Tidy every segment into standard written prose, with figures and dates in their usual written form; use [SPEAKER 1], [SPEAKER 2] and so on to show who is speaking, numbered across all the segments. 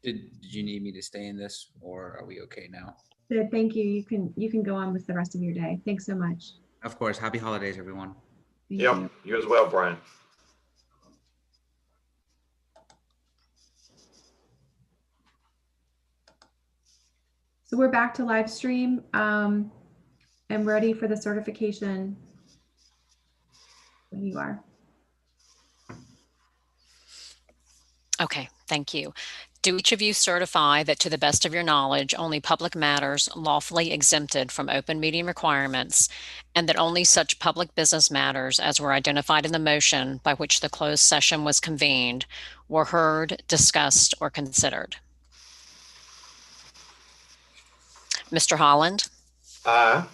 [SPEAKER 1] Did you need me to stay in this, or are we okay now?
[SPEAKER 2] So thank you. You can go on with the rest of your day. Thanks so much.
[SPEAKER 1] Of course. Happy holidays, everyone.
[SPEAKER 2] Thank
[SPEAKER 3] Yep,
[SPEAKER 2] you.
[SPEAKER 3] you as well, Brian.
[SPEAKER 2] So we're back to live stream and ready for the certification when you are.
[SPEAKER 4] Okay, thank you. Do each of you certify that to the best of your knowledge, only public matters lawfully exempted from open meeting requirements, and that only such public business matters as were identified in the motion by which the closed session was convened were heard, discussed, or considered? Mr. Holland?
[SPEAKER 3] Aye.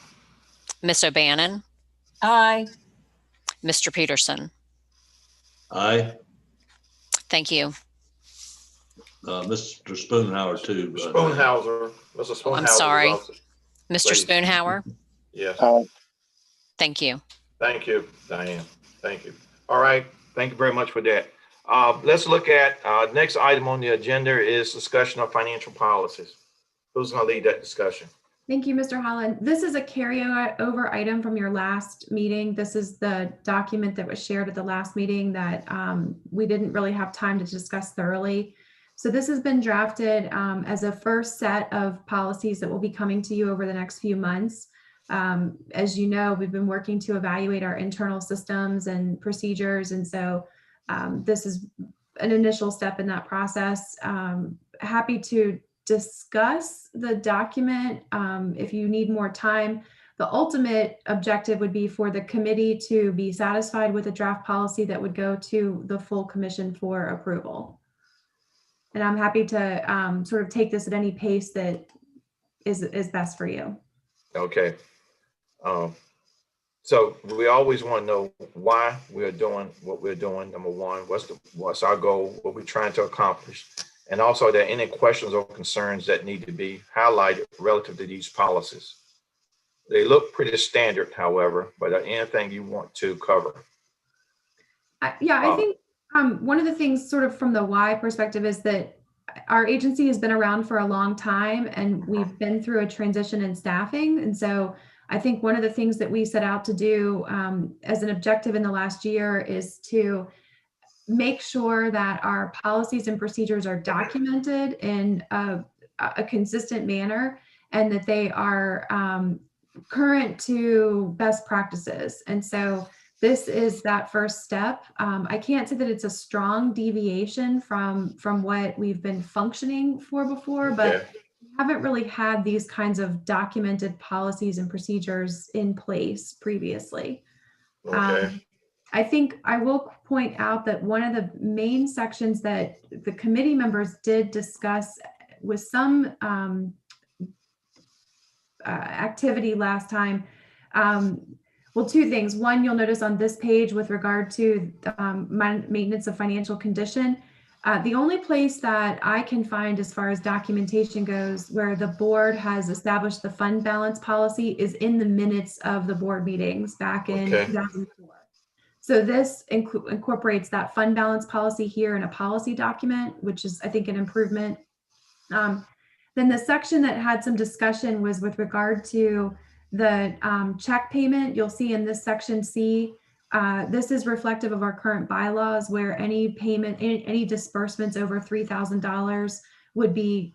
[SPEAKER 4] Ms. O'Bannon?
[SPEAKER 5] Aye.
[SPEAKER 4] Mr. Peterson?
[SPEAKER 6] Aye.
[SPEAKER 4] Thank you.
[SPEAKER 6] Mr. Spoonhour too.
[SPEAKER 3] Spoonhauser. Mr. Spoonhauser.
[SPEAKER 4] I'm sorry.
[SPEAKER 3] Also-
[SPEAKER 4] Mr.
[SPEAKER 3] Please.
[SPEAKER 4] Spoonhour?
[SPEAKER 3] Yes.
[SPEAKER 4] Thank you.
[SPEAKER 3] Thank you, Diane. Thank you. All right. Thank you very much for that. Let's look at next item on the agenda is discussion of financial policies. Who's going to lead that discussion?
[SPEAKER 2] Thank you, Mr. Holland. This is a carryover item from your last meeting. This is the document that was shared at the last meeting that we didn't really have time to discuss thoroughly. So this has been drafted as a first set of policies that will be coming to you over the next few months. As you know, we've been working to evaluate our internal systems and procedures. And so this is an initial step in that process. Happy to discuss the document if you need more time. The ultimate objective would be for the committee to be satisfied with a draft policy that would go to the full commission for approval. And I'm happy to sort of take this at any pace that is best for you.
[SPEAKER 3] Okay. So we always want to know why we're doing what we're doing. Number one, what's our goal? What we're trying to accomplish? And also, are there any questions or concerns that need to be highlighted relative to these policies? They look pretty standard, however, but anything you want to cover?
[SPEAKER 2] Yeah, I think one of the things sort of from the why perspective is that our agency has been around for a long time and we've been through a transition in staffing. And so I think one of the things that we set out to do as an objective in the last year is to make sure that our policies and procedures are documented in a consistent manner and that they are current to best practices. And so this is that first step. I can't say that it's a strong deviation from what we've been functioning for before, but we haven't really had these kinds of documented policies and procedures in place previously.
[SPEAKER 3] Okay.
[SPEAKER 2] I think I will point out that one of the main sections that the committee members did discuss with some activity last time. Well, two things. One, you'll notice on this page with regard to maintenance of financial condition, the only place that I can find as far as documentation goes where the board has established the fund balance policy is in the minutes of the board meetings back in 2004. So this incorporates that fund balance policy here in a policy document, which is, I think, an improvement. Then the section that had some discussion was with regard to the check payment. You'll see in this section C, this is reflective of our current bylaws where any payment, any disbursements over $3,000 would be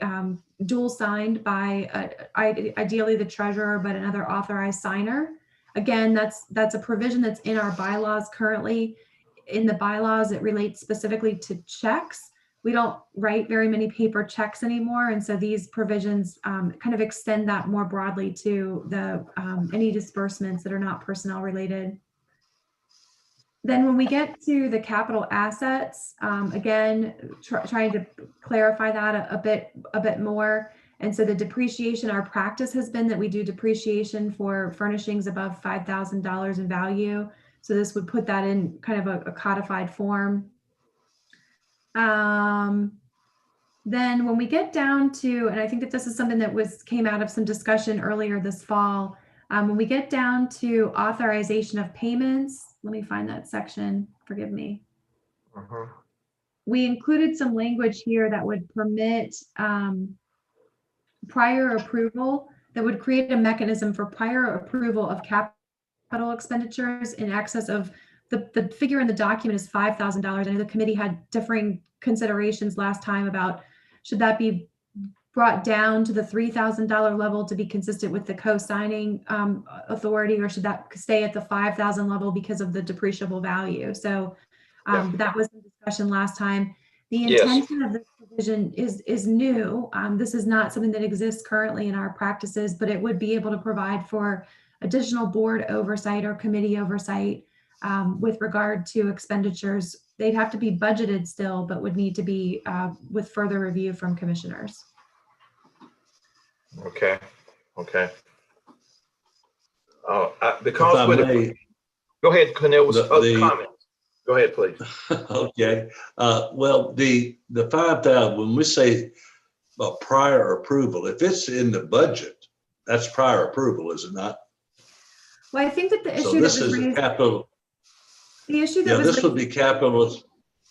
[SPEAKER 2] dual signed by ideally the treasurer, but another authorized signer. Again, that's a provision that's in our bylaws currently. In the bylaws, it relates specifically to checks. We don't write very many paper checks anymore. And so these provisions kind of extend that more broadly to the any disbursements that are not personnel related. Then when we get to the capital assets, again, trying to clarify that a bit more. And so the depreciation, our practice has been that we do depreciation for furnishings above $5,000 in value. So this would put that in kind of a codified form. Then when we get down to, and I think that this is something that came out of some discussion earlier this fall, when we get down to authorization of payments, let me find that section, forgive me. we included some language here that would permit prior approval, that would create a mechanism for prior approval of capital expenditures in excess of the figure in the document is $5,000. I know the committee had differing considerations last time about should that be brought down to the $3,000 level to be consistent with the co-signing authority, or should that stay at the $5,000 level because of the depreciable value? So that was the discussion last time. The intention of this provision is new. This is not something that exists currently in our practices, but it would be able to provide for additional board oversight or committee oversight with regard to expenditures. They'd have to be budgeted still, but would need to be with further review from commissioners.
[SPEAKER 3] Okay. Go ahead, Cornell, with other comments. Go ahead, please.
[SPEAKER 6] Okay. Well, the 5,000, when we say prior approval, if it's in the budget, that's prior approval, is it not?
[SPEAKER 2] Well, I think that the issue
[SPEAKER 6] So this is a capital.
[SPEAKER 2] The issue that
[SPEAKER 6] this would be capital.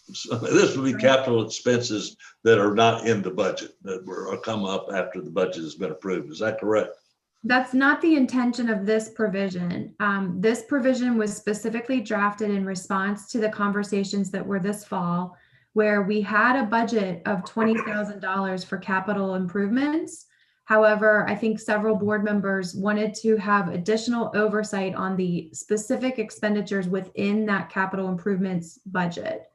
[SPEAKER 6] This would be capital expenses that are not in the budget that will come up after the budget has been approved. Is that correct?
[SPEAKER 2] That's not the intention of this provision. This provision was specifically drafted in response to the conversations that were this fall, where we had a budget of $20,000 for capital improvements. However, I think several board members wanted to have additional oversight on the specific expenditures within that capital improvements budget.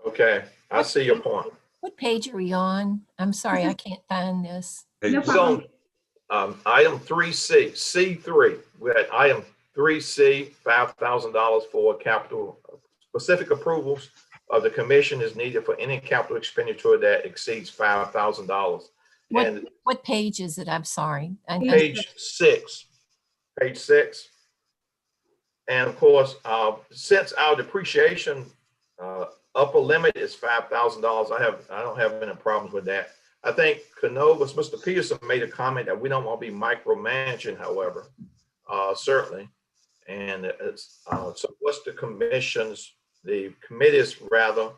[SPEAKER 3] Okay, I see your point.
[SPEAKER 5] What page are we on? I'm sorry, I can't find this.
[SPEAKER 2] No problem.
[SPEAKER 3] So, item 3C, C3, we're at item 3C, $5,000 for capital. Specific approvals of the commission is needed for any capital expenditure that exceeds $5,000.
[SPEAKER 5] What page is it? I'm sorry.
[SPEAKER 3] Page 6. Page 6. And of course, since our depreciation upper limit is $5,000, I don't have any problems with that. I think Canovas, Mr. Peterson made a comment that we don't want to be micromanaging, however, certainly. And it's so what's the committee's rather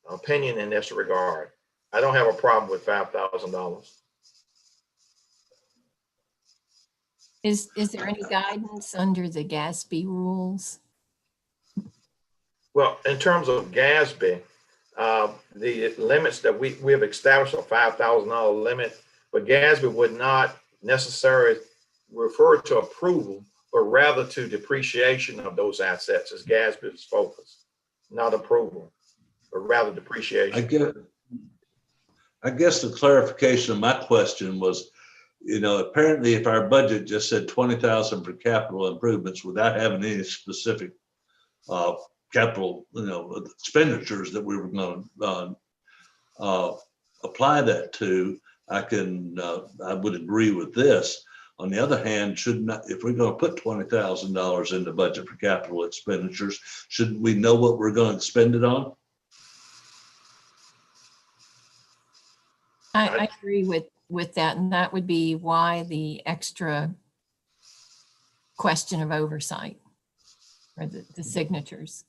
[SPEAKER 3] opinion in this regard? I don't have a problem with $5,000.
[SPEAKER 5] Is there any guidance under the GASB rules?
[SPEAKER 3] Well, in terms of GASB, the limits that we have established a $5,000 limit, but GASB would not necessarily refer to approval, but rather to depreciation of those assets as GASB's focus, not approval, but rather depreciation.
[SPEAKER 6] I guess the clarification of my question was, apparently if our budget just said 20,000 for capital improvements without having any specific capital, expenditures that we were going to apply that to, I would agree with this. On the other hand, if we're going to put $20,000 in the budget for capital expenditures, should we know what we're going to spend it on?
[SPEAKER 5] I agree with that, and that would be why the extra question of oversight or the signatures.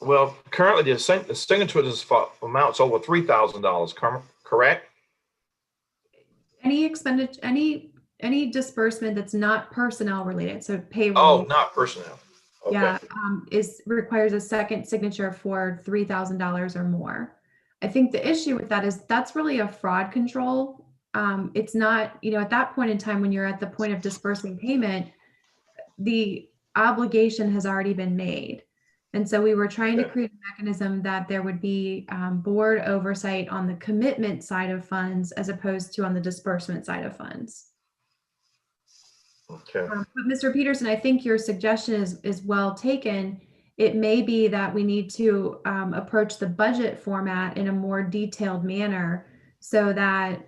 [SPEAKER 3] Well, currently the signature amounts over $3,000, correct?
[SPEAKER 2] Any expenditure, any disbursement that's not personnel related, so payroll.
[SPEAKER 3] Oh, not personnel. Okay.
[SPEAKER 2] Yeah, requires a second signature for $3,000 or more. I think the issue with that is that's really a fraud control. It's not, at that point in time, when you're at the point of disbursing payment, the obligation has already been made. And so we were trying to create a mechanism that there would be board oversight on the commitment side of funds as opposed to on the disbursement side of funds.
[SPEAKER 3] Okay.
[SPEAKER 2] But Mr. Peterson, I think your suggestion is well taken. It may be that we need to approach the budget format in a more detailed manner so that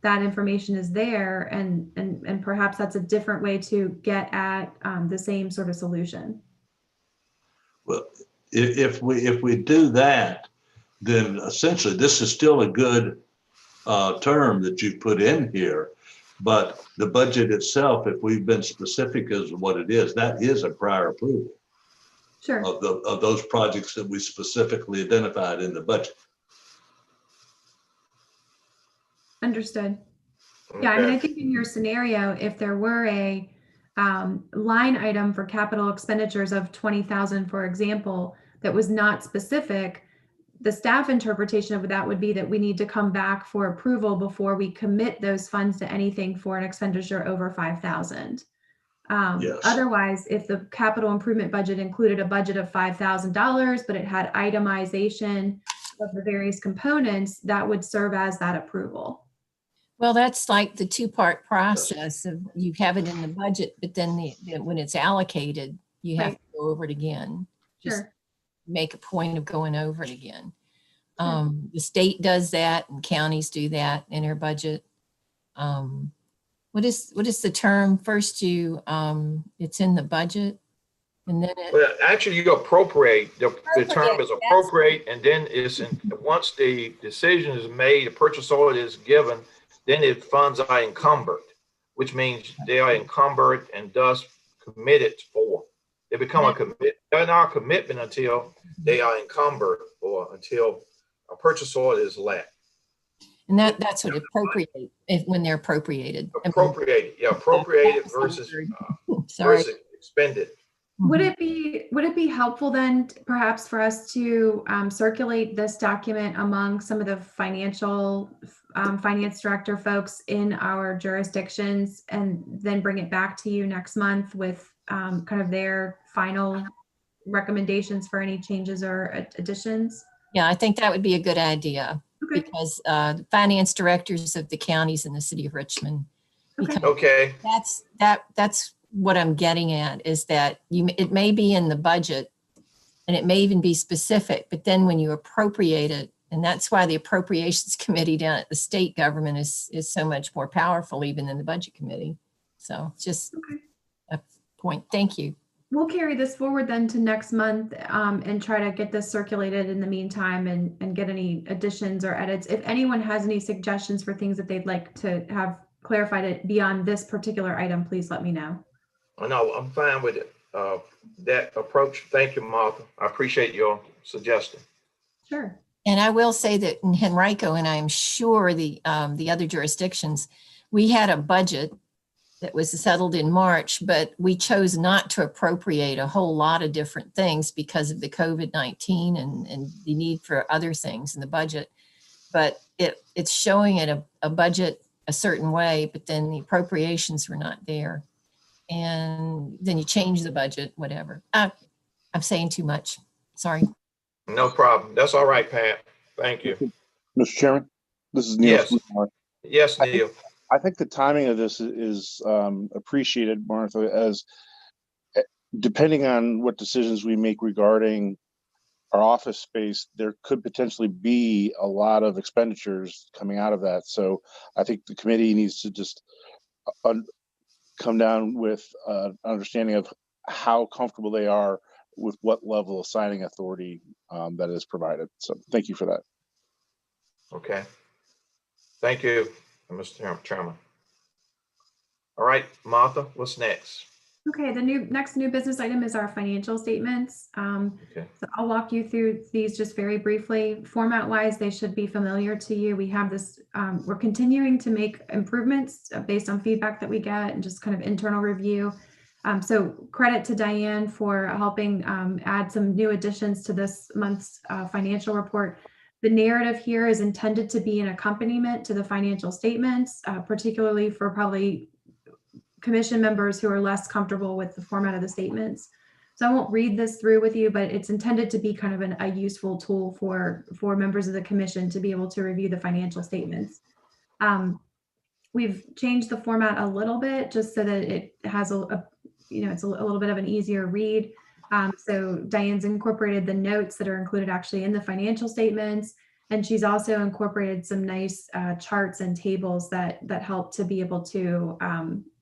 [SPEAKER 2] that information is there, and perhaps that's a different way to get at the same sort of solution.
[SPEAKER 6] Well, if we do that, then essentially this is still a good term that you put in here, But the budget itself, if we've been specific as to what it is, that is a prior approval
[SPEAKER 2] Sure.
[SPEAKER 6] of those projects that we specifically identified in the budget.
[SPEAKER 2] Understood. Yeah, I mean, I
[SPEAKER 3] Okay.
[SPEAKER 2] think in your scenario, if there were a line item for capital expenditures of 20,000, for example, that was not specific, the staff interpretation of that would be that we need to come back for approval before we commit those funds to anything for an expenditure over 5,000.
[SPEAKER 6] Yes.
[SPEAKER 2] Otherwise, if the capital improvement budget included a budget of $5,000, but it had itemization of the various components, that would serve as that approval.
[SPEAKER 5] Well, that's like the two-part process of you have it in the budget, but then when it's allocated, you have
[SPEAKER 2] Right.
[SPEAKER 5] to go over it again. Just
[SPEAKER 2] Sure.
[SPEAKER 5] make a point of going over it again. The state does that and counties do that in their budget. What is the term? First it's in the budget and then it.
[SPEAKER 3] Well, actually, you appropriate. The term
[SPEAKER 5] Appropriate,
[SPEAKER 3] is
[SPEAKER 5] yes.
[SPEAKER 3] appropriate, and then once the decision is made, the purchase order is given, then the funds are encumbered, which means they are encumbered and thus committed for. They become a commit. They're not a commitment until they are encumbered or until a purchase order is let.
[SPEAKER 5] And that's what when they're appropriated.
[SPEAKER 3] Appropriated, yeah, appropriated versus versus expended.
[SPEAKER 2] Would it be helpful then perhaps for us to circulate this document among some of the finance director folks in our jurisdictions and then bring it back to you next month with kind of their final recommendations for any changes or additions?
[SPEAKER 5] Yeah, I think that would be a good idea.
[SPEAKER 2] Okay.
[SPEAKER 5] Because the finance directors of the counties in the city of Richmond.
[SPEAKER 3] Okay.
[SPEAKER 5] That's what I'm getting at is that it may be in the budget and it may even be specific, but then when you appropriate it, and that's why the appropriations committee down at the state government is so much more powerful even than the budget committee. So just a point. Thank you.
[SPEAKER 2] We'll carry this forward then to next month and try to get this circulated in the meantime and get any additions or edits. If anyone has any suggestions for things that they'd like to have clarified beyond this particular item, please let me know.
[SPEAKER 3] Oh, no, I'm fine with it. That approach. Thank you, Martha. I appreciate your suggestion.
[SPEAKER 2] Sure.
[SPEAKER 5] And I will say that in Henrico, and I'm sure the other jurisdictions, we had a budget that was settled in March, but we chose not to appropriate a whole lot of different things because of the COVID-19 and the need for other things in the budget. But it's showing it a budget a certain way, but then the appropriations were not there. And then you change the budget, whatever. I'm saying too much. Sorry.
[SPEAKER 3] No problem. That's all right, Pat. Thank you.
[SPEAKER 7] Mr. Chairman, this is Neil.
[SPEAKER 3] Yes. Yes, Neil.
[SPEAKER 7] I think the timing of this is appreciated, Martha, as depending on what decisions we make regarding our office space, there could potentially be a lot of expenditures coming out of that. So I think the committee needs to just come down with an understanding of how comfortable they are with what level of signing authority that is provided. So thank you for that.
[SPEAKER 3] Okay. Thank you, Mr. Chairman. All right, Martha, what's next?
[SPEAKER 2] Okay, the next new business item is our financial statements.
[SPEAKER 3] Okay.
[SPEAKER 2] So I'll walk you through these just very briefly. Format wise, they should be familiar to you. We have this, we're continuing to make improvements based on feedback that we get and just kind of internal review. So credit to Diane for helping add some new additions to this month's financial report. The narrative here is intended to be an accompaniment to the financial statements, particularly for probably commission members who are less comfortable with the format of the statements. So I won't read this through with you, but it's intended to be kind of a useful tool for members of the commission to be able to review the financial statements. We've changed the format a little bit just so that it has it's a little bit of an easier read. So Diane's incorporated the notes that are included actually in the financial statements. And she's also incorporated some nice charts and tables that help to be able to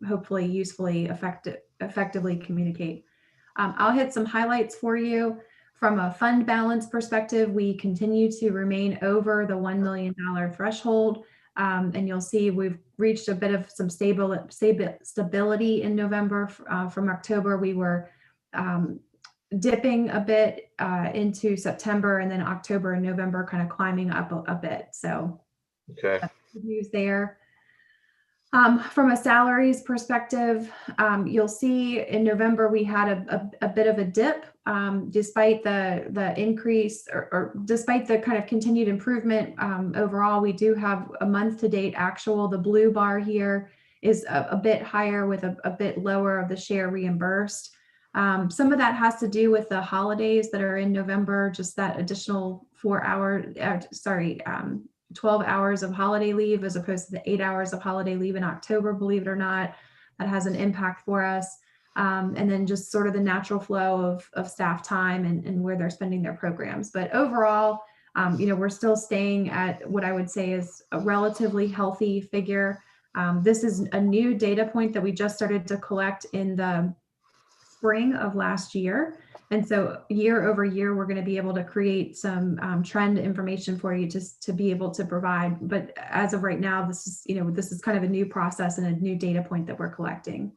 [SPEAKER 2] hopefully usefully effectively communicate. I'll hit some highlights for you. From a fund balance perspective, we continue to remain over the $1 million threshold. And you'll see we've reached a bit of some stability in November. From October, we were dipping a bit into September, and then October and November kind of climbing up a bit. So
[SPEAKER 3] Okay.
[SPEAKER 2] good news there. From a salaries perspective, you'll see in November we had a bit of a dip, despite the increase or despite the kind of continued improvement. Overall, we do have a month-to-date actual. The blue bar here is a bit higher with a bit lower of the share reimbursed. Some of that has to do with the holidays that are in November, just that additional 12 hours of holiday leave as opposed to the 8 hours of holiday leave in October, believe it or not. That has an impact for us. And then just sort of the natural flow of staff time and where they're spending their programs. But overall, we're still staying at what I would say is a relatively healthy figure. This is a new data point that we just started to collect in the spring of last year. And so year over year, we're going to be able to create some trend information for you just to be able to provide. But as of right now, this is kind of a new process and a new data point that we're collecting.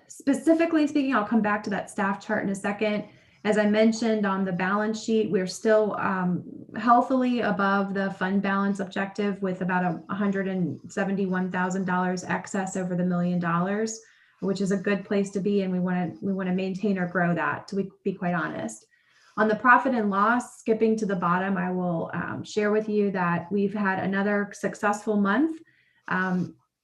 [SPEAKER 2] Specifically speaking, I'll come back to that staff chart in a second. As I mentioned on the balance sheet, we're still healthily above the fund balance objective with about $171,000 excess over the $1 million, which is a good place to be, and we want to maintain or grow that, to be quite honest. On the profit and loss, skipping to the bottom, I will share with you that we've had another successful month.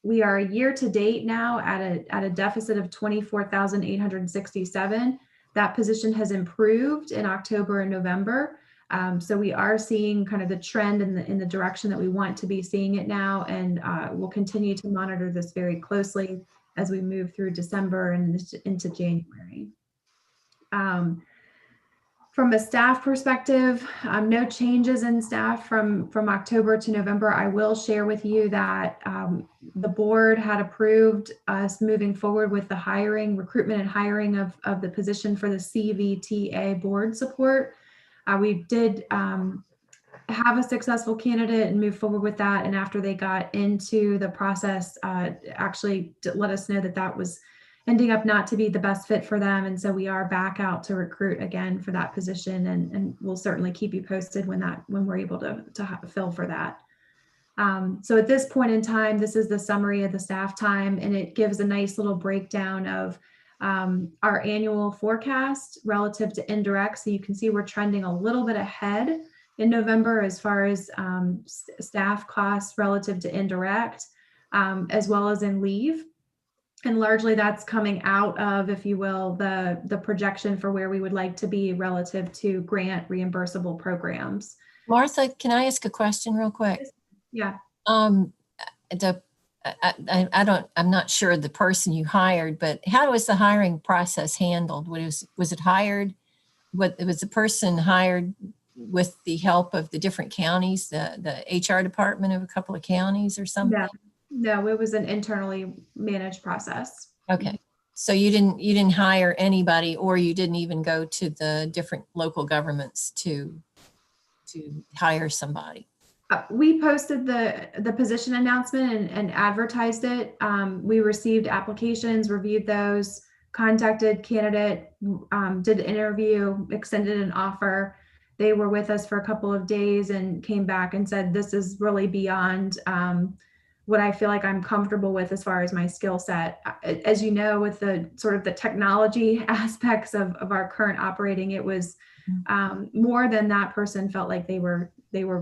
[SPEAKER 2] We are year to date now at a deficit of 24,867. That position has improved in October and November. So we are seeing kind of the trend in the direction that we want to be seeing it now, and we'll continue to monitor this very closely as we move through December and into January. From a staff perspective, no changes in staff from October to November. I will share with you that the board had approved us moving forward with the recruitment and hiring of the position for the CVTA board support. We did have a successful candidate and move forward with that. And after they got into the process, actually let us know that was ending up not to be the best fit for them. And so we are back out to recruit again for that position. And we'll certainly keep you posted when we're able to fill for that. So at this point in time, this is the summary of the staff time, and it gives a nice little breakdown of our annual forecast relative to indirect. So you can see we're trending a little bit ahead in November as far as staff costs relative to indirect, as well as in leave. And largely that's coming out of, if you will, the projection for where we would like to be relative to grant reimbursable programs.
[SPEAKER 5] Martha, can I ask a question real quick?
[SPEAKER 2] Yeah.
[SPEAKER 5] I'm not sure the person you hired, but how was the hiring process handled? Was it hired? Was the person hired with the help of the different counties, the HR department of a couple of counties or something?
[SPEAKER 2] No, it was an internally managed process.
[SPEAKER 5] Okay. So you didn't hire anybody, or you didn't even go to the different local governments to hire somebody?
[SPEAKER 2] We posted the position announcement and advertised it. We received applications, reviewed those, contacted candidate, did an interview, extended an offer. They were with us for a couple of days and came back and said, this is really beyond what I feel like I'm comfortable with as far as my skill set. As you know, with the sort of the technology aspects of our current operating, it was more than that person felt like they were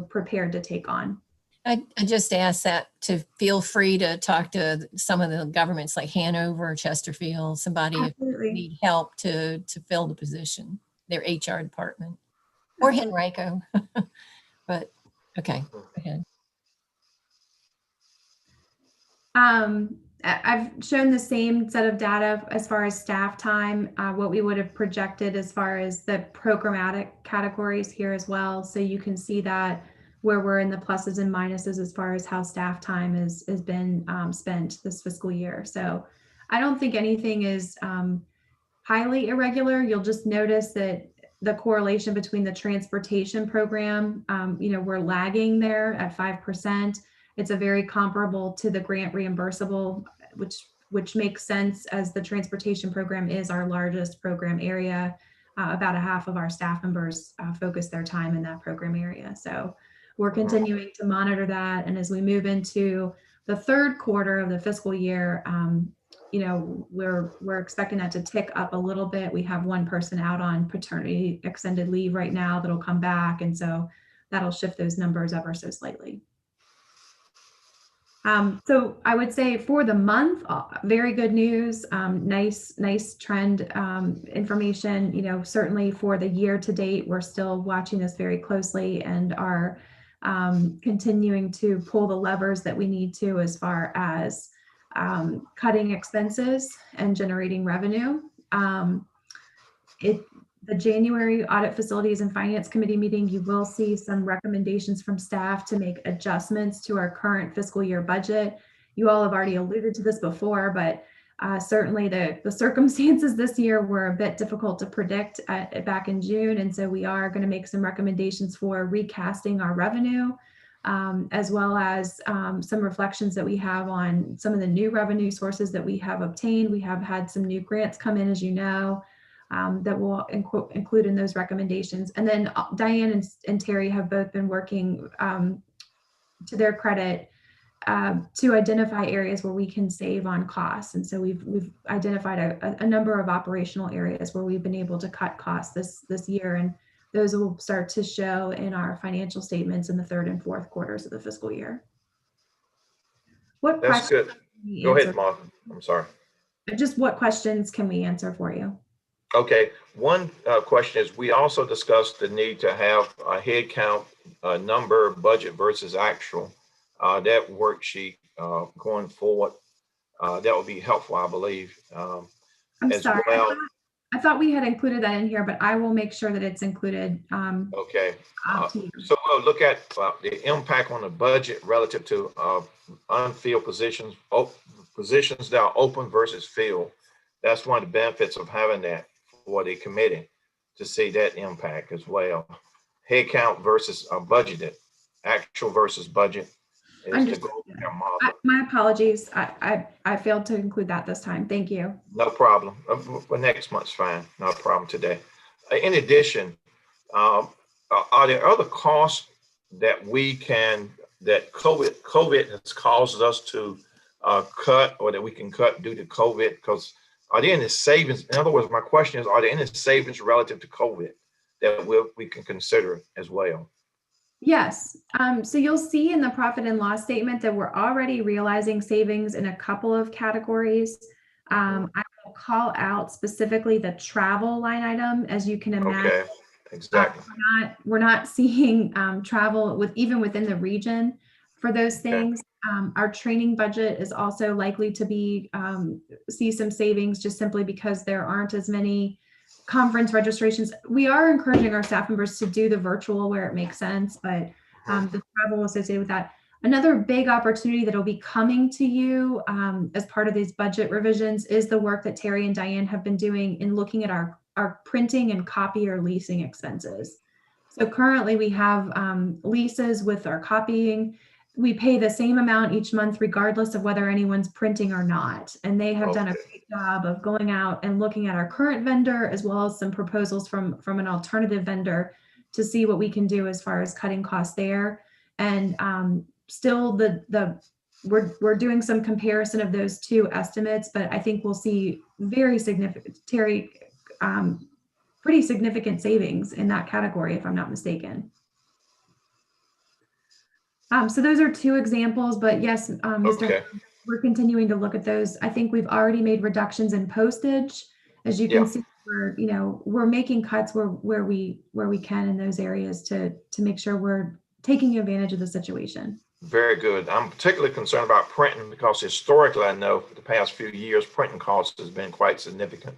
[SPEAKER 2] prepared to take on.
[SPEAKER 5] I just asked that to feel free to talk to some of the governments like Hanover, Chesterfield, somebody
[SPEAKER 2] Absolutely.
[SPEAKER 5] if need help to fill the position, their HR department, or Henrico. But okay, go ahead.
[SPEAKER 2] I've shown the same set of data as far as staff time, what we would have projected as far as the programmatic categories here as well. So you can see that where we're in the pluses and minuses as far as how staff time has been spent this fiscal year. So I don't think anything is highly irregular. You'll just notice that the correlation between the transportation program. We're lagging there at 5%. It's a very comparable to the grant reimbursable, which makes sense as the transportation program is our largest program area. About a half of our staff members focus their time in that program area. So we're continuing to monitor that. And as we move into the third quarter of the fiscal year, we're expecting that to tick up a little bit. We have one person out on paternity extended leave right now that'll come back. And so that'll shift those numbers ever so slightly. So I would say for the month, very good news, nice trend information. Certainly for the year to date, we're still watching this very closely and are continuing to pull the levers that we need to as far as cutting expenses and generating revenue. The January Audit Facilities and Finance Committee meeting, you will see some recommendations from staff to make adjustments to our current fiscal year budget. You all have already alluded to this before, but certainly the circumstances this year were a bit difficult to predict back in June. And so we are going to make some recommendations for recasting our revenue, as well as some reflections that we have on some of the new revenue sources that we have obtained. We have had some new grants come in, as you know, that we'll include in those recommendations. And then Diane and Terry have both been working, to their credit, to identify areas where we can save on costs. And so we've identified a number of operational areas where we've been able to cut costs this year, and those will start to show in our financial statements in the third and fourth quarters of the fiscal year.
[SPEAKER 3] That's good. Go ahead, Martha. I'm sorry.
[SPEAKER 2] Just what questions can we answer for you?
[SPEAKER 3] Okay, one question is, we also discussed the need to have a head count number, budget versus actual. That worksheet going forward, that would be helpful, I believe.
[SPEAKER 2] I'm sorry, well. I thought we had included that in here, but I will make sure that it's included.
[SPEAKER 3] Okay, so we'll look at the impact on the budget relative to unfilled positions, positions that are open versus filled. That's one of the benefits of having that for the committee, to see that impact as well. Head count versus budgeted, actual versus budget.
[SPEAKER 2] My apologies. I failed to include that this time. Thank you.
[SPEAKER 3] No problem. For next month's fine. No problem today. In addition, are there other costs that that COVID has caused us to cut, or that we can cut due to COVID? Because are there any savings? In other words, my question is, are there any savings relative to COVID that we can consider as well?
[SPEAKER 2] Yes. So you'll see in the profit and loss statement that we're already realizing savings in a couple of categories. I will call out specifically the travel line item. As you can imagine,
[SPEAKER 3] okay, exactly.
[SPEAKER 2] We're not seeing travel even within the region for those things. Okay. Our training budget is also likely to see some savings, just simply because there aren't as many conference registrations. We are encouraging our staff members to do the virtual where it makes sense, but the travel associated with that. Another big opportunity that will be coming to you as part of these budget revisions is the work that Terry and Diane have been doing in looking at our printing and copier leasing expenses. So currently we have leases with our copying. We pay the same amount each month, regardless of whether anyone's printing or not. And they have done a great job of going out and looking at our current vendor, as well as some proposals from an alternative vendor, to see what we can do as far as cutting costs there. And still we're doing some comparison of those two estimates, but I think we'll see very significant, Terry, pretty significant savings in that category, if I'm not mistaken. So those are two examples, but yes, Mr. We're continuing to look at those. I think we've already made reductions in postage. As you can see, we're making cuts where we can in those areas to make sure we're taking advantage of the situation.
[SPEAKER 3] Very good. I'm particularly concerned about printing, because historically, I know for the past few years, printing costs has been quite significant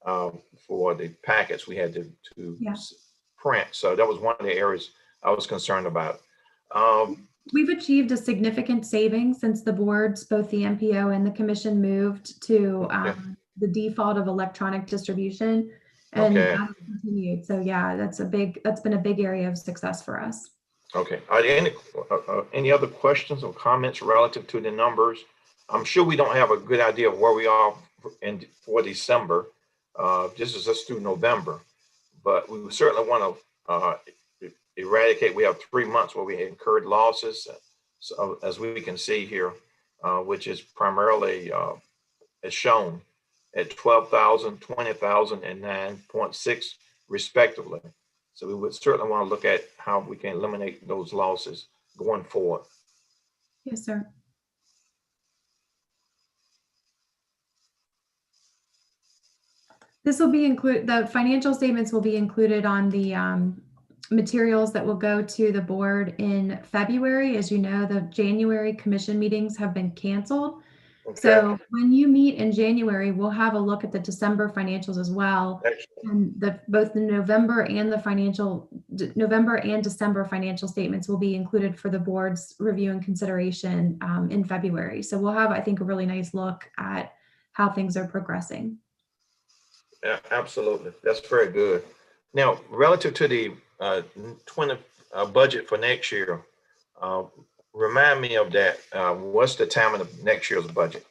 [SPEAKER 3] for the packets we had to print. So that was one of the areas I was concerned about.
[SPEAKER 2] We've achieved a significant savings since the boards, both the MPO and the commission, moved to the default of electronic distribution. And
[SPEAKER 3] Okay.
[SPEAKER 2] that has continued. So yeah, that's been a big area of success for us.
[SPEAKER 3] Okay. Are there any other questions or comments relative to the numbers? I'm sure we don't have a good idea of where we are for December. This is just through November, but we certainly want to eradicate. We have 3 months where we incurred losses, so as we can see here, which is primarily as shown at 12,000, 20,000, and 9.6 respectively. So we would certainly want to look at how we can eliminate those losses going forward.
[SPEAKER 2] Yes, sir. This will be the financial statements will be included on the materials that will go to the board in February. As you know, the January commission meetings have been canceled.
[SPEAKER 3] Okay.
[SPEAKER 2] So when you meet in January, we'll have a look at the December financials as well.
[SPEAKER 3] Excellent.
[SPEAKER 2] And both the November and December financial statements will be included for the board's review and consideration in February. So we'll have, I think, a really nice look at how things are progressing.
[SPEAKER 3] Yeah, absolutely. That's very good. Now, relative to the 20 budget for next year, remind me of that. What's the timing of next year's budget?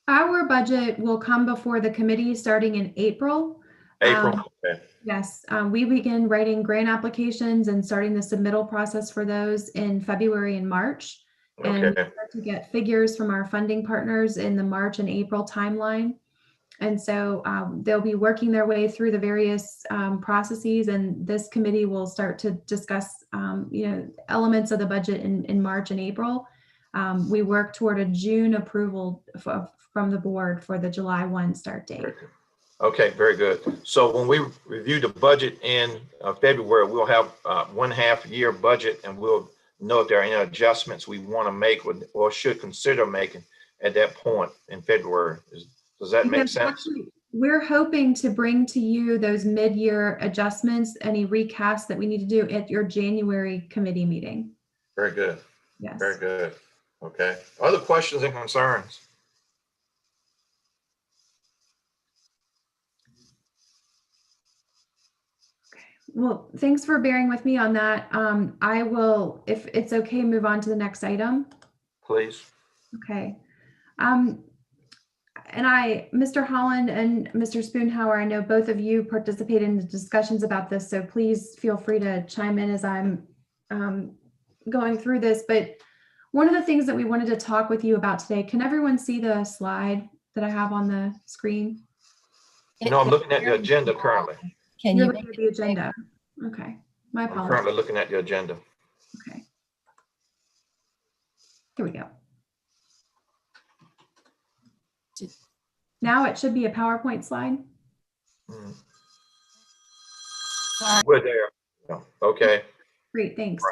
[SPEAKER 2] Our budget will come before the committee starting in April.
[SPEAKER 3] April. Okay.
[SPEAKER 2] Yes, we begin writing grant applications and starting the submittal process for those in February and March. And we start to get figures from our funding partners in the March and April timeline. And so they'll be working their way through the various processes, and this committee will start to discuss elements of the budget in March and April. We work toward a June approval from the board for the July 1 start date.
[SPEAKER 3] Okay, very good. So when we review the budget in February, we'll have 1/2 year budget, and we'll know if there are any adjustments we want to make or should consider making at that point in February. Does that make sense?
[SPEAKER 2] Actually, we're hoping to bring to you those mid-year adjustments, any recasts that we need to do at your January committee meeting.
[SPEAKER 3] Very good.
[SPEAKER 2] Yes.
[SPEAKER 3] Very good. Okay. Other questions and concerns?
[SPEAKER 2] Well, thanks for bearing with me on that. I will, if it's okay, move on to the next item.
[SPEAKER 3] Please.
[SPEAKER 2] Okay. And Mr. Holland and Mr. Spoonhour, I know both of you participated in the discussions about this, so please feel free to chime in as I'm going through this. But one of the things that we wanted to talk with you about today, can everyone see the slide that I have on the screen?
[SPEAKER 3] No, I'm looking at the agenda currently.
[SPEAKER 5] Can you
[SPEAKER 2] You're looking at the agenda? Okay, my
[SPEAKER 3] I'm
[SPEAKER 2] apologies.
[SPEAKER 3] currently looking at the agenda.
[SPEAKER 2] Okay. Here we go. Now it should be a PowerPoint slide.
[SPEAKER 3] We're there. Yeah. Okay.
[SPEAKER 2] Great, thanks.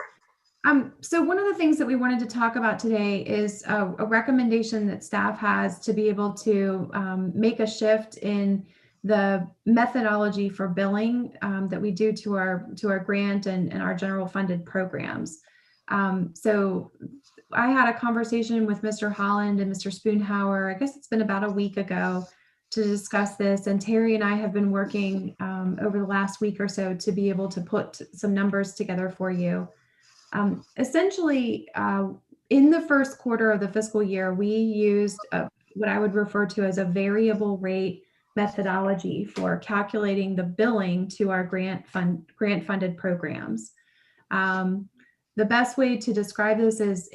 [SPEAKER 3] Right.
[SPEAKER 2] So one of the things that we wanted to talk about today is a recommendation that staff has to be able to make a shift in the methodology for billing that we do to our grant and our general funded programs. So I had a conversation with Mr. Holland and Mr. Spoonhour, I guess it's been about a week ago, to discuss this. And Terry and I have been working over the last week or so to be able to put some numbers together for you. Essentially, in the first quarter of the fiscal year, we used what I would refer to as a variable rate methodology for calculating the billing to our grant funded programs. The best way to describe this is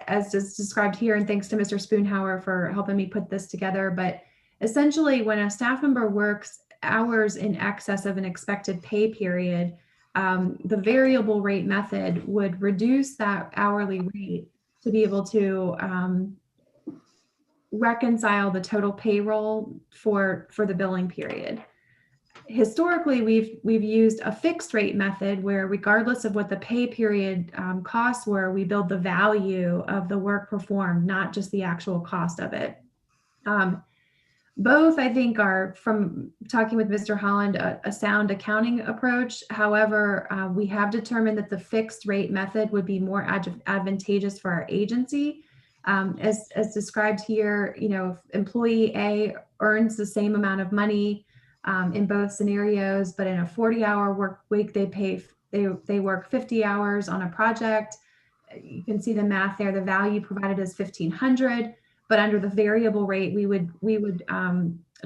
[SPEAKER 2] as is described here, and thanks to Mr. Spoonhour for helping me put this together, but essentially when a staff member works hours in excess of an expected pay period, the variable rate method would reduce that hourly rate to be able to reconcile the total payroll for the billing period. Historically, we've used a fixed rate method where regardless of what the pay period costs were, we build the value of the work performed, not just the actual cost of it. Both, I think, are, from talking with Mr. Holland, a sound accounting approach. However, we have determined that the fixed rate method would be more advantageous for our agency. As described here, if employee A earns the same amount of money in both scenarios, but in a 40-hour work week, they work 50 hours on a project. You can see the math there. The value provided is $1,500, but under the variable rate, we would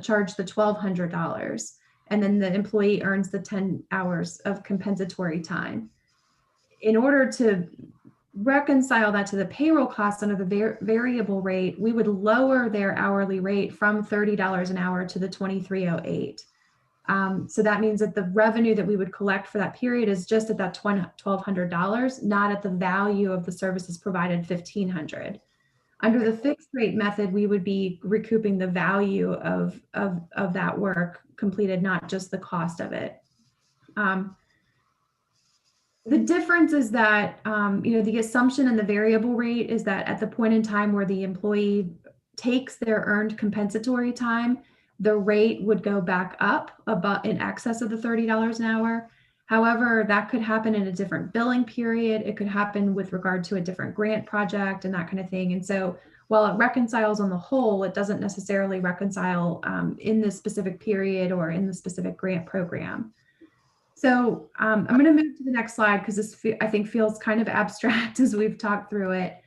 [SPEAKER 2] charge the $1,200, and then the employee earns the 10 hours of compensatory time. In order to reconcile that to the payroll costs under the variable rate, we would lower their hourly rate from $30 an hour to the $23.08. So that means that the revenue that we would collect for that period is just at that $1,200, not at the value of the services provided, $1,500. Under the fixed rate method, we would be recouping the value of that work completed, not just the cost of it. The difference is that, the assumption in the variable rate is that at the point in time where the employee takes their earned compensatory time, the rate would go back up about in excess of the $30 an hour. However, that could happen in a different billing period. It could happen with regard to a different grant project and that kind of thing. And so while it reconciles on the whole, it doesn't necessarily reconcile in this specific period or in the specific grant program. So I'm going to move to the next slide because this, I think, feels kind of abstract as we've talked through it.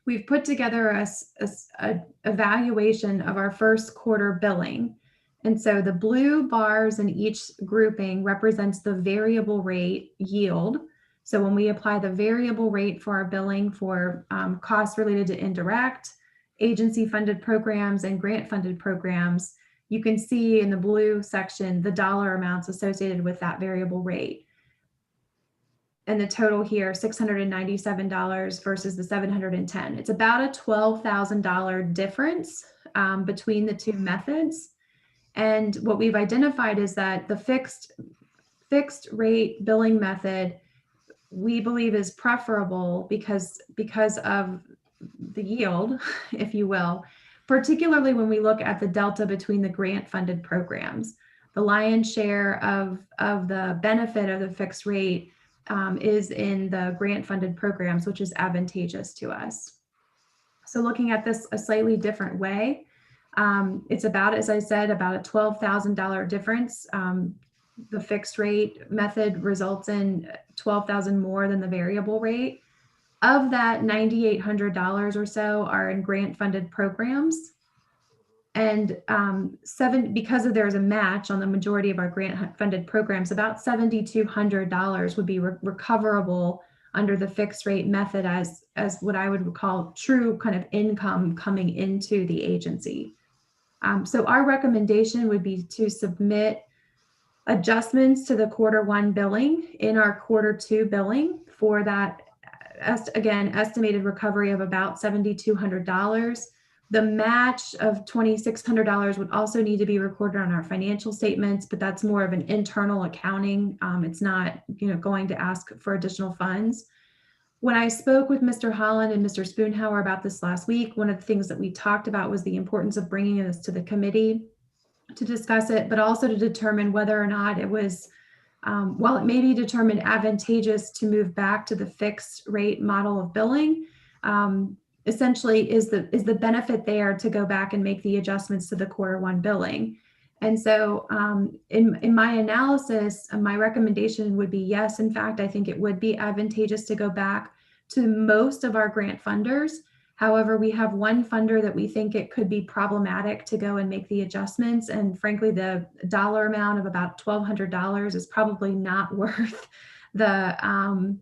[SPEAKER 2] We've put together a evaluation of our first quarter billing. And so the blue bars in each grouping represents the variable rate yield. So when we apply the variable rate for our billing for costs related to indirect, agency funded programs, and grant funded programs, you can see in the blue section the dollar amounts associated with that variable rate. And the total here, $697 versus the $710. It's about a $12,000 difference between the two methods. And what we've identified is that the fixed rate billing method, we believe, is preferable because of the yield, if you will, particularly when we look at the delta between the grant funded programs. The lion's share of the benefit of the fixed rate is in the grant funded programs, which is advantageous to us. So looking at this a slightly different way, it's about, as I said, about a $12,000 difference. The fixed rate method results in $12,000 more than the variable rate. Of that, $9,800 or so are in grant funded programs. And because there's a match on the majority of our grant funded programs, about $7,200 would be recoverable under the fixed rate method as what I would call true kind of income coming into the agency. So our recommendation would be to submit adjustments to the Q1 billing in our Q2 billing for that, again, estimated recovery of about $7,200. The match of $2,600 would also need to be recorded on our financial statements, but that's more of an internal accounting. It's not, going to ask for additional funds. When I spoke with Mr. Holland and Mr. Spoonhour about this last week, one of the things that we talked about was the importance of bringing this to the committee to discuss it, but also to determine whether or not it was, while it may be determined advantageous to move back to the fixed rate model of billing, essentially is the benefit there to go back and make the adjustments to the Q1 billing. And so in my analysis, my recommendation would be yes. In fact, I think it would be advantageous to go back to most of our grant funders. However, we have one funder that we think it could be problematic to go and make the adjustments. And frankly, the dollar amount of about $1,200 is probably not worth the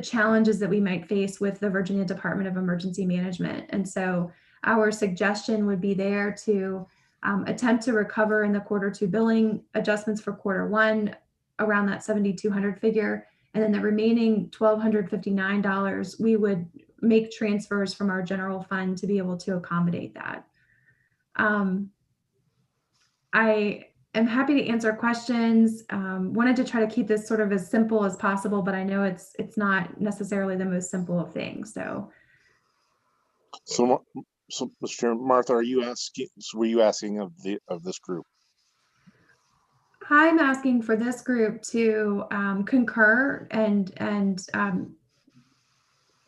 [SPEAKER 2] challenges that we might face with the Virginia Department of Emergency Management. And so our suggestion would be there to attempt to recover in the Q2 billing adjustments for Q1 around that $7,200 figure. And then the remaining $1,259, we would make transfers from our general fund to be able to accommodate that. I am happy to answer questions. Wanted to try to keep this sort of as simple as possible, but I know it's not necessarily the most simple of things. So
[SPEAKER 7] Mr. Chairman, Martha, were you asking of this group?
[SPEAKER 2] I'm asking for this group to concur and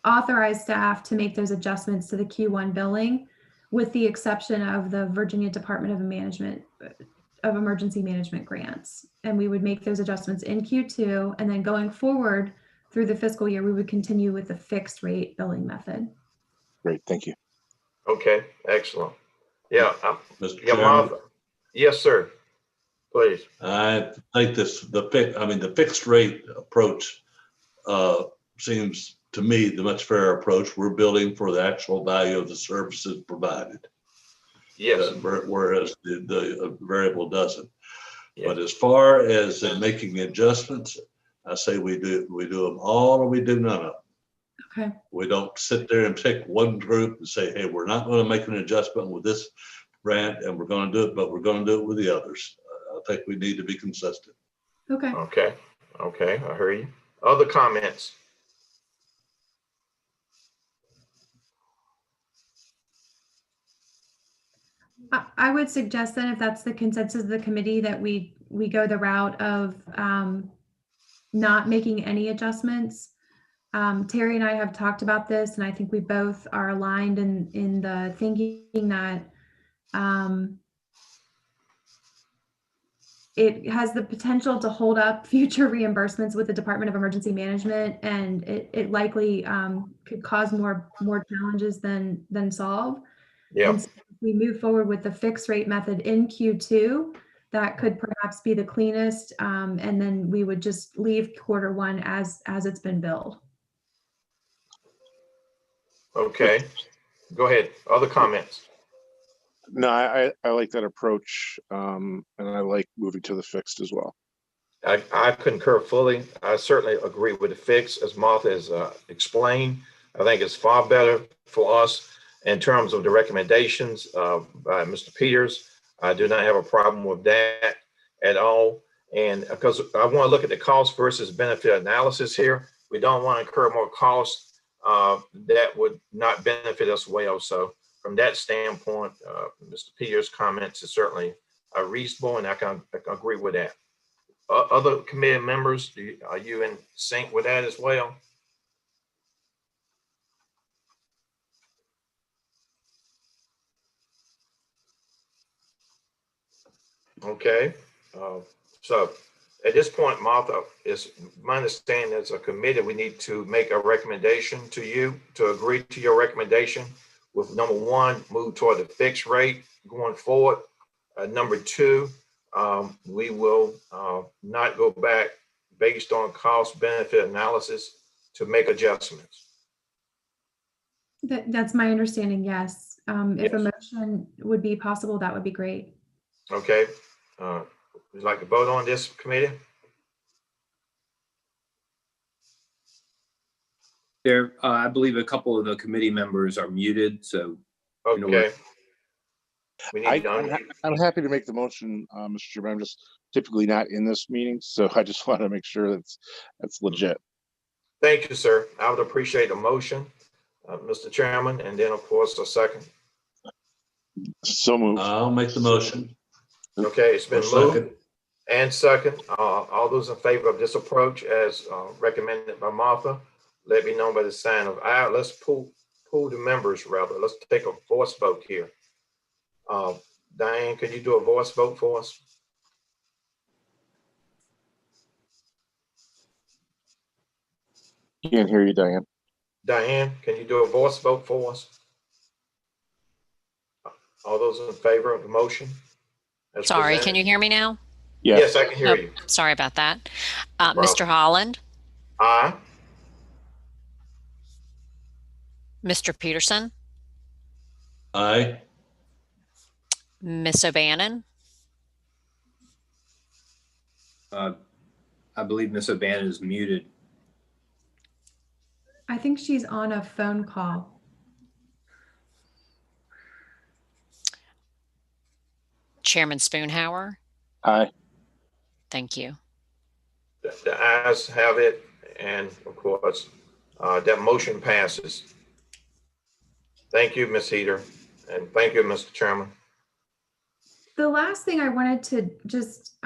[SPEAKER 2] authorize staff to make those adjustments to the Q1 billing with the exception of the Virginia Department of Emergency Management grants. And we would make those adjustments in Q2, and then going forward through the fiscal year, we would continue with the fixed rate billing method.
[SPEAKER 7] Great, thank you.
[SPEAKER 3] Okay, excellent. Yeah,
[SPEAKER 6] Mr.
[SPEAKER 3] yeah,
[SPEAKER 6] Chairman,
[SPEAKER 3] Martha. Yes, sir. Please.
[SPEAKER 6] I think the fixed rate approach seems to me the much fairer approach. We're building for the actual value of the services provided.
[SPEAKER 3] Yes.
[SPEAKER 6] Whereas the variable doesn't.
[SPEAKER 3] Yeah.
[SPEAKER 6] But as far as making adjustments, I say we do them all or we do none of them.
[SPEAKER 2] Okay.
[SPEAKER 6] We don't sit there and pick one group and say, hey, we're not going to make an adjustment with this grant and we're going to do it, but we're going to do it with the others. I think we need to be consistent.
[SPEAKER 2] Okay.
[SPEAKER 3] Okay. Okay. I hear you. Other comments?
[SPEAKER 2] I would suggest then, if that's the consensus of the committee, that we go the route of not making any adjustments. Terry and I have talked about this, and I think we both are aligned in the thinking that it has the potential to hold up future reimbursements with the Department of Emergency Management, and it likely could cause more challenges than solve.
[SPEAKER 3] Yeah.
[SPEAKER 2] And so if we move forward with the fixed rate method in Q2, that could perhaps be the cleanest, and then we would just leave Q1 as it's been billed.
[SPEAKER 3] Okay. Go ahead. Other comments?
[SPEAKER 7] No, I like that approach, and I like moving to the fixed as well.
[SPEAKER 3] I concur fully. I certainly agree with the fix, as Martha has explained. I think it's far better for us in terms of the recommendations by Mr. Peters. I do not have a problem with that at all. And because I want to look at the cost versus benefit analysis here, we don't want to incur more costs that would not benefit us well. So from that standpoint, Mr. Peters' comments is certainly reasonable, and I can agree with that. Other committee members, are you in sync with that as well? Okay, so at this point, Martha, it's my understanding as a committee, we need to make a recommendation to you to agree to your recommendation with number one, move toward the fixed rate going forward. Number two, we will not go back based on cost benefit analysis to make adjustments.
[SPEAKER 2] That's my understanding, yes. If a
[SPEAKER 3] Yes.
[SPEAKER 2] motion would be possible, that would be great.
[SPEAKER 3] Okay, would you like to vote on this, committee?
[SPEAKER 8] There, I believe a couple of the committee members are muted, so.
[SPEAKER 3] Okay. We need to
[SPEAKER 7] I'm happy to make the motion, Mr. Chairman. I'm just typically not in this meeting, so I just want to make sure that's legit.
[SPEAKER 3] Thank you, sir. I would appreciate a motion, Mr. Chairman, and then of course a second.
[SPEAKER 7] So moved.
[SPEAKER 6] I'll make the motion.
[SPEAKER 3] Okay, it's been
[SPEAKER 6] Or
[SPEAKER 3] moved
[SPEAKER 6] second.
[SPEAKER 3] and second. All those in favor of this approach as recommended by Martha, let me know by the sign of aye. Let's pull the members rather. Let's take a voice vote here. Diane, can you do a voice vote for us?
[SPEAKER 7] Can't hear you, Diane.
[SPEAKER 3] Diane, can you do a voice vote for us? All those in favor of the motion? as
[SPEAKER 4] Sorry,
[SPEAKER 3] presented?
[SPEAKER 4] can you hear me now?
[SPEAKER 3] Yes, I can hear
[SPEAKER 4] Oh,
[SPEAKER 3] you.
[SPEAKER 4] sorry about that.
[SPEAKER 3] No problem.
[SPEAKER 4] Mr. Holland,
[SPEAKER 3] Aye.
[SPEAKER 4] Mr. Peterson,
[SPEAKER 6] Aye.
[SPEAKER 4] Miss O'Bannon,
[SPEAKER 8] I believe Ms. O'Bannon is muted.
[SPEAKER 2] I think she's on a phone call.
[SPEAKER 4] Chairman Spoonhour.
[SPEAKER 7] Aye.
[SPEAKER 4] Thank you.
[SPEAKER 3] The ayes have it, and of course, that motion passes. Thank you, Ms. Heater, and thank you, Mr. Chairman.
[SPEAKER 2] The last thing I wanted to just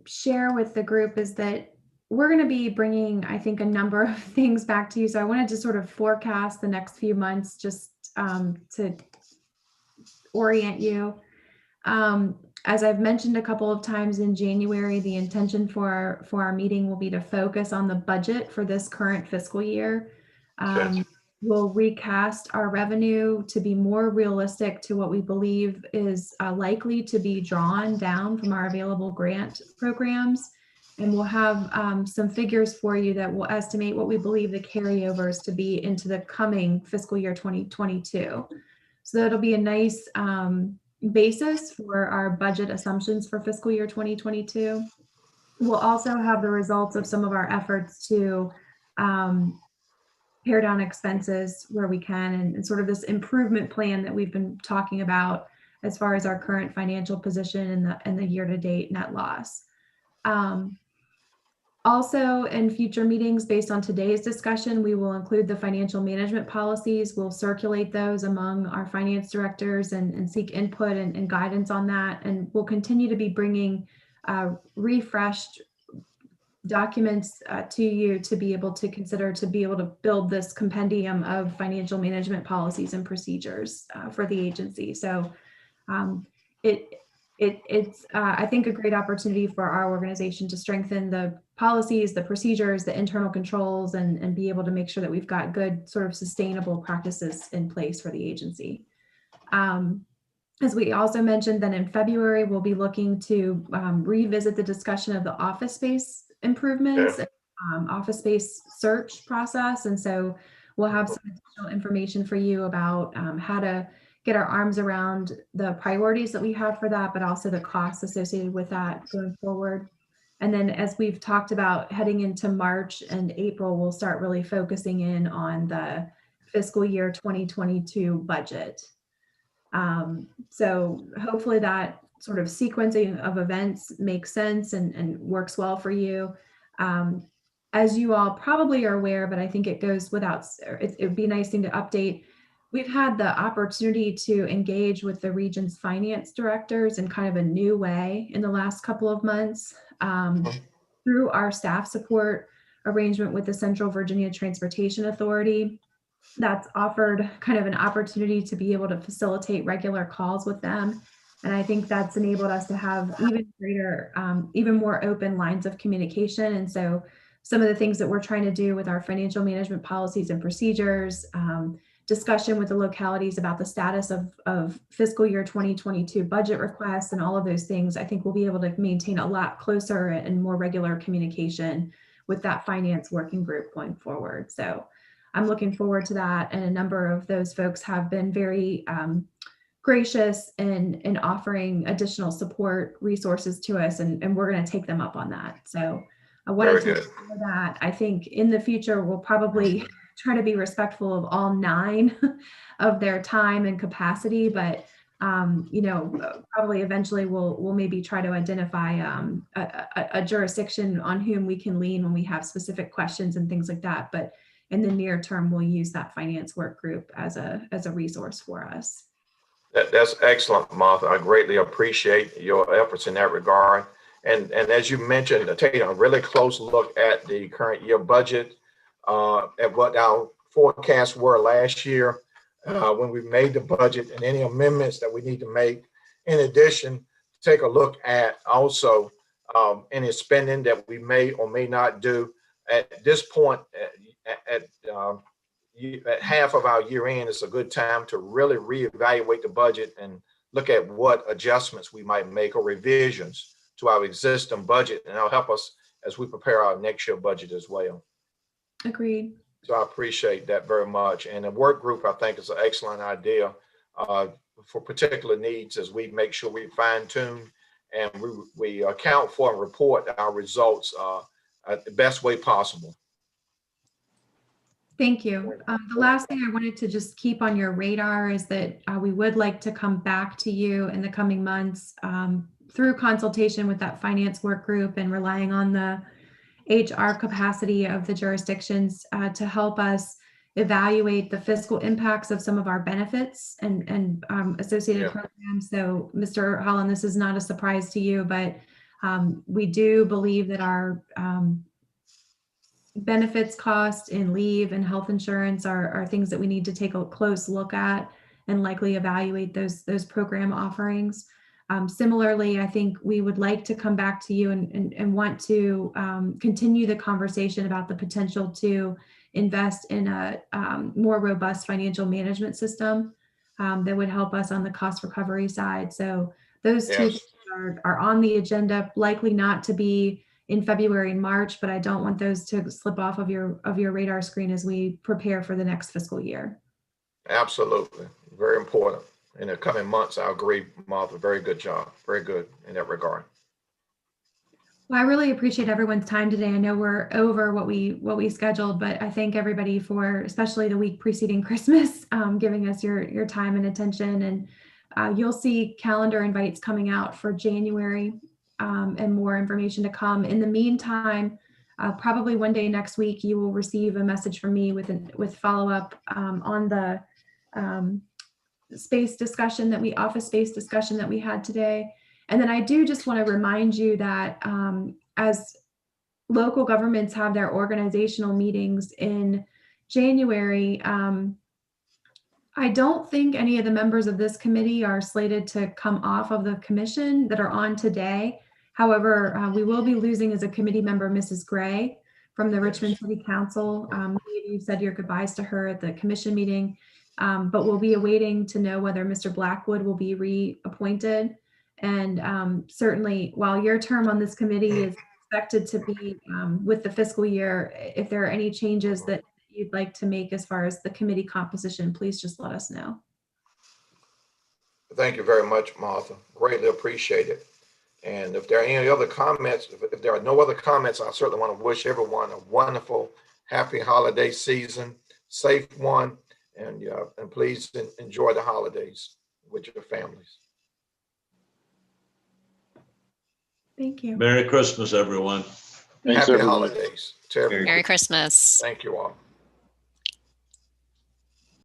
[SPEAKER 2] share with the group is that we're going to be bringing, I think, a number of things back to you. So I wanted to sort of forecast the next few months just to orient you. As I've mentioned a couple of times in January, the intention for our meeting will be to focus on the budget for this current fiscal year.
[SPEAKER 3] Okay.
[SPEAKER 2] We'll recast our revenue to be more realistic to what we believe is likely to be drawn down from our available grant programs. And we'll have some figures for you that will estimate what we believe the carryovers to be into the coming fiscal year 2022. So that'll be a nice basis for our budget assumptions for fiscal year 2022. We'll also have the results of some of our efforts to pare down expenses where we can, and sort of this improvement plan that we've been talking about as far as our current financial position and the year-to-date net loss. Also, in future meetings, based on today's discussion, we will include the financial management policies. We'll circulate those among our finance directors and seek input and guidance on that. And we'll continue to be bringing refreshed documents to you to be able to consider, to be able to build this compendium of financial management policies and procedures for the agency. So it's I think a great opportunity for our organization to strengthen the policies, the procedures, the internal controls, and be able to make sure that we've got good sort of sustainable practices in place for the agency. As we also mentioned, then in February, we'll be looking to revisit the discussion of the office space improvements, office space search process. And so we'll have some additional information for you about how to get our arms around the priorities that we have for that, but also the costs associated with that going forward. And then as we've talked about heading into March and April, we'll start really focusing in on the fiscal year 2022 budget. So hopefully that sort of sequencing of events makes sense and works well for you. As you all probably are aware, but I think it goes without, it would be a nice thing to update. We've had the opportunity to engage with the region's finance directors in kind of a new way in the last couple of months through our staff support arrangement with the Central Virginia Transportation Authority. That's offered kind of an opportunity to be able to facilitate regular calls with them. And I think that's enabled us to have even greater, even more open lines of communication. And so some of the things that we're trying to do with our financial management policies and procedures, discussion with the localities about the status of fiscal year 2022 budget requests and all of those things, I think we'll be able to maintain a lot closer and more regular communication with that finance working group going forward. So I'm looking forward to that. And a number of those folks have been very gracious in offering additional support resources to us, and we're going to take them up on that. So I wanted to share that. I think in the future, we'll probably try to be respectful of all 9 of their time and capacity, but you know, probably eventually we'll maybe try to identify a jurisdiction on whom we can lean when we have specific questions and things like that. But in the near term, we'll use that finance work group as a resource for us.
[SPEAKER 3] That's excellent, Martha. I greatly appreciate your efforts in that regard. And as you mentioned, taking a really close look at the current year budget, at what our forecasts were last year when we made the budget, and any amendments that we need to make. In addition, take a look at also any spending that we may or may not do. At this point, at half of our year end, it's a good time to really reevaluate the budget and look at what adjustments we might make or revisions to our existing budget, and that'll help us as we prepare our next year budget as well.
[SPEAKER 2] Agreed.
[SPEAKER 3] So I appreciate that very much. And the work group, I think, is an excellent idea for particular needs as we make sure we fine tune and we account for and report our results at the best way possible.
[SPEAKER 2] Thank you. The last thing I wanted to just keep on your radar is that we would like to come back to you in the coming months through consultation with that finance work group and relying on the HR capacity of the jurisdictions to help us evaluate the fiscal impacts of some of our benefits and associated programs. So Mr. Holland, this is not a surprise to you, but we do believe that our benefits cost in leave and health insurance are things that we need to take a close look at and likely evaluate those program offerings. Similarly, I think we would like to come back to you and want to continue the conversation about the potential to invest in a more robust financial management system that would help us on the cost recovery side. So those two
[SPEAKER 3] Yes.
[SPEAKER 2] things are on the agenda, likely not to be in February and March, but I don't want those to slip off of your radar screen as we prepare for the next fiscal year.
[SPEAKER 3] Absolutely. Very important. In the coming months, I agree, Martha. Very good job. Very good in that regard.
[SPEAKER 2] Well, I really appreciate everyone's time today. I know we're over what we scheduled, but I thank everybody for, especially the week preceding Christmas, giving us your time and attention. And you'll see calendar invites coming out for January and more information to come. In the meantime, probably one day next week, you will receive a message from me with follow-up on the space discussion office space discussion that we had today. And then I do just want to remind you that as local governments have their organizational meetings in January, I don't think any of the members of this committee are slated to come off of the commission that are on today. However, we will be losing as a committee member, Mrs. Gray from the Richmond City Council. Many of you said your goodbyes to her at the commission meeting, but we'll be awaiting to know whether Mr. Blackwood will be reappointed. And certainly, while your term on this committee is expected to be with the fiscal year, if there are any changes that you'd like to make as far as the committee composition, please just let us know.
[SPEAKER 3] Thank you very much, Martha. Greatly appreciate it. And if there are any other comments, if there are no other comments, I certainly want to wish everyone a wonderful, happy holiday season, safe one, and please enjoy the holidays with your families.
[SPEAKER 2] Thank you.
[SPEAKER 6] Merry Christmas, everyone.
[SPEAKER 7] Thanks,
[SPEAKER 3] Happy
[SPEAKER 7] everyone.
[SPEAKER 3] holidays to everyone.
[SPEAKER 4] Merry Christmas.
[SPEAKER 3] Thank you all.